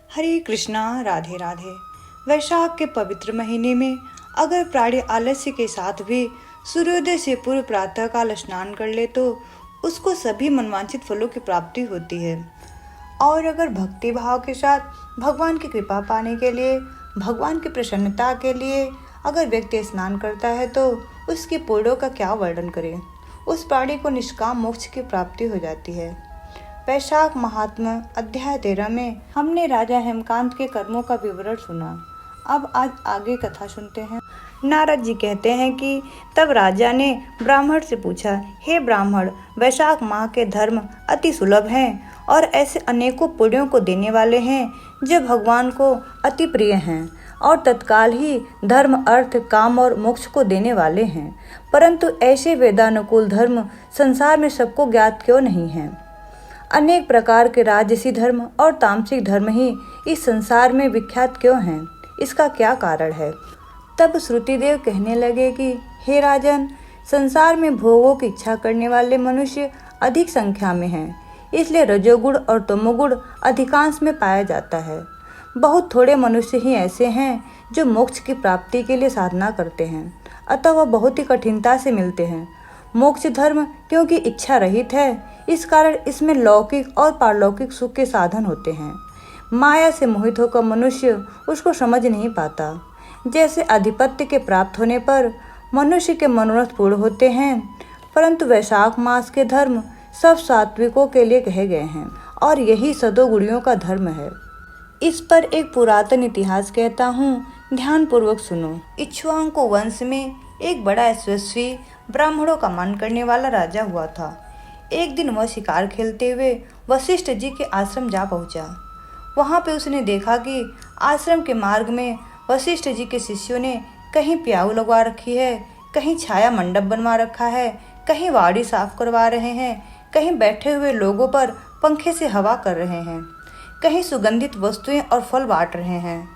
हरे कृष्णा, राधे राधे। वैशाख के पवित्र महीने में अगर प्राणी आलस्य के साथ भी सूर्योदय से पूर्व प्रातःकाल स्नान कर ले तो उसको सभी मनवांछित फलों की प्राप्ति होती है। और अगर भक्ति भाव के साथ भगवान की कृपा पाने के लिए, भगवान की प्रसन्नता के लिए अगर व्यक्ति स्नान करता है तो उसके पुण्यों का क्या वर्णन करें। उस प्राणी को निष्काम मोक्ष की प्राप्ति हो जाती है। वैशाख महात्म्य अध्याय 13 में हमने राजा हेमकांत के कर्मों का विवरण सुना। अब आज आगे कथा सुनते हैं। नारद जी कहते हैं कि तब राजा ने ब्राह्मण से पूछा, हे ब्राह्मण, वैशाख माह के धर्म अति सुलभ हैं और ऐसे अनेकों पुण्यों को देने वाले हैं जो भगवान को अति प्रिय हैं और तत्काल ही धर्म, अर्थ, काम और मोक्ष को देने वाले हैं। परंतु ऐसे वेदानुकूल धर्म संसार में सबको ज्ञात क्यों नहीं हैं? अनेक प्रकार के राजसी धर्म और तामसिक धर्म ही इस संसार में विख्यात क्यों हैं? इसका क्या कारण है? तब श्रुतिदेव कहने लगे कि हे राजन, संसार में भोगों की इच्छा करने वाले मनुष्य अधिक संख्या में हैं, इसलिए रजोगुण और तमोगुण अधिकांश में पाया जाता है। बहुत थोड़े मनुष्य ही ऐसे हैं जो मोक्ष की प्राप्ति के लिए साधना करते हैं, अतः वह बहुत ही कठिनता से मिलते हैं। मोक्ष धर्म क्योंकि इच्छा रहित है, इस कारण इसमें लौकिक और पारलौकिक सुख के साधन होते हैं। माया से मोहित होकर मनुष्य उसको समझ नहीं पाता। जैसे आधिपत्य के प्राप्त होने पर मनुष्य के मनोरथ पूर्ण होते हैं, परंतु वैशाख मास के धर्म सब सात्विकों के लिए कहे गए हैं और यही सदोगुणियों का धर्म है। इस पर एक पुरातन इतिहास कहता हूँ, ध्यान पूर्वक सुनो। इक्ष्वाकु वंश में एक बड़ा यशस्वी ब्राह्मणों का मान करने वाला राजा हुआ था। एक दिन वह शिकार खेलते हुए वशिष्ठ जी के आश्रम जा पहुंचा। वहां पे उसने देखा कि आश्रम के मार्ग में वशिष्ठ जी के शिष्यों ने कहीं प्याऊ लगवा रखी है, कहीं छाया मंडप बनवा रखा है, कहीं वाड़ी साफ करवा रहे हैं, कहीं बैठे हुए लोगों पर पंखे से हवा कर रहे हैं, कहीं सुगंधित वस्तुएं और फल बांट रहे हैं,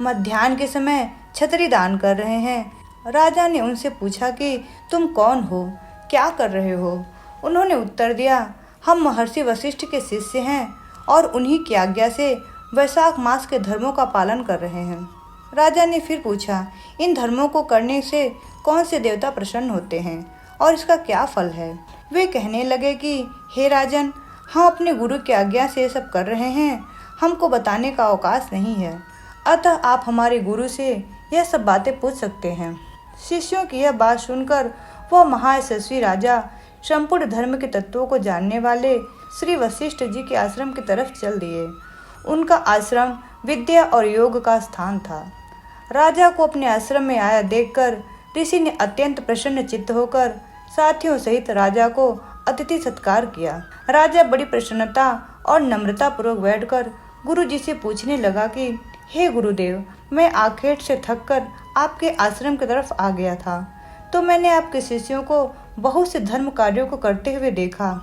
मध्याह्न के समय छतरी दान कर रहे हैं। राजा ने उनसे पूछा कि तुम कौन हो, क्या कर रहे हो? उन्होंने उत्तर दिया, हम महर्षि वशिष्ठ के शिष्य हैं और उन्हीं की आज्ञा से वैशाख मास के धर्मों का पालन कर रहे हैं। राजा ने फिर पूछा, इन धर्मों को करने से कौन से देवता प्रसन्न होते हैं और इसका क्या फल है? वे कहने लगे कि हे राजन, हम अपने गुरु की आज्ञा से ये सब कर रहे हैं, हमको बताने का अवकाश नहीं है, अतः आप हमारे गुरु से यह सब बातें पूछ सकते हैं। शिष्यों की यह बात सुनकर वह महायशस्वी राजा संपूर्ण धर्म के तत्वों को जानने वाले श्री वशिष्ठ जी के आश्रम की तरफ चल दिए। उनका आश्रम विद्या और योग का स्थान था। राजा को अपने आश्रम में आया देखकर ऋषि ने अत्यंत प्रसन्न चित्त होकर साथियों सहित राजा को अतिथि सत्कार किया। राजा बड़ी प्रसन्नता और नम्रता पूर्वक बैठकर गुरु जी से पूछने लगा कि हे गुरुदेव, मैं आखेट से थककर आपके आश्रम की तरफ आ गया था तो मैंने आपके शिष्यों को बहुत से धर्म कार्यों को करते हुए देखा,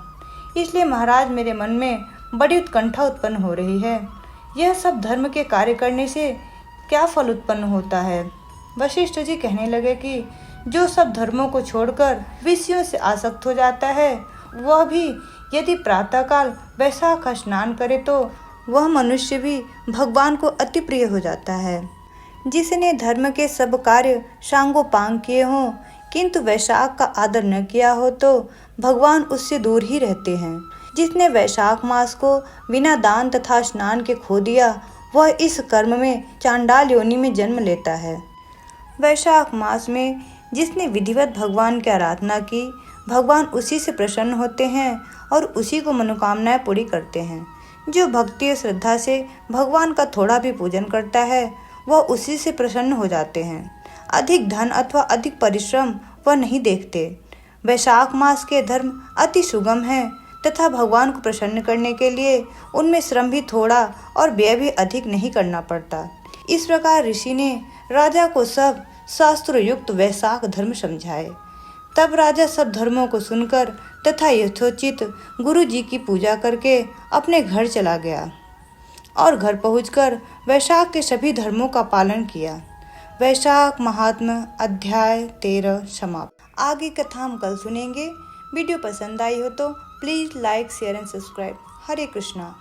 इसलिए महाराज मेरे मन में बड़ी उत्कंठा उत्पन्न हो रही है। यह सब धर्म के कार्य करने से क्या फल उत्पन्न होता है? वशिष्ठ जी कहने लगे कि जो सब धर्मों को छोड़कर विषयों से आसक्त हो जाता है, वह भी यदि प्रातःकाल वैशाख स्नान करे तो वह मनुष्य भी भगवान को अति प्रिय हो जाता है। जिसने धर्म के सब कार्य सांगोपांग किए हों किंतु वैशाख का आदर न किया हो तो भगवान उससे दूर ही रहते हैं। जिसने वैशाख मास को बिना दान तथा स्नान के खो दिया, वह इस कर्म में चांडाल योनि में जन्म लेता है। वैशाख मास में जिसने विधिवत भगवान की आराधना की, भगवान उसी से प्रसन्न होते हैं और उसी को मनोकामनाएं पूरी करते हैं। जो भक्ति और श्रद्धा से भगवान का थोड़ा भी पूजन करता है, वह उसी से प्रसन्न हो जाते हैं। अधिक धन अथवा अधिक परिश्रम वह नहीं देखते। वैशाख मास के धर्म अति सुगम हैं तथा भगवान को प्रसन्न करने के लिए उनमें श्रम भी थोड़ा और व्यय भी अधिक नहीं करना पड़ता। इस प्रकार ऋषि ने राजा को सब शास्त्र युक्त वैशाख धर्म समझाए। तब राजा सब धर्मों को सुनकर तथा यथोचित गुरु जी की पूजा करके अपने घर चला गया और घर पहुंचकर वैशाख के सभी धर्मों का पालन किया। वैशाख महात्म्य अध्याय 13 समाप्त। आगे कथा हम कल सुनेंगे। वीडियो पसंद आई हो तो please like, share and subscribe. Hare Krishna.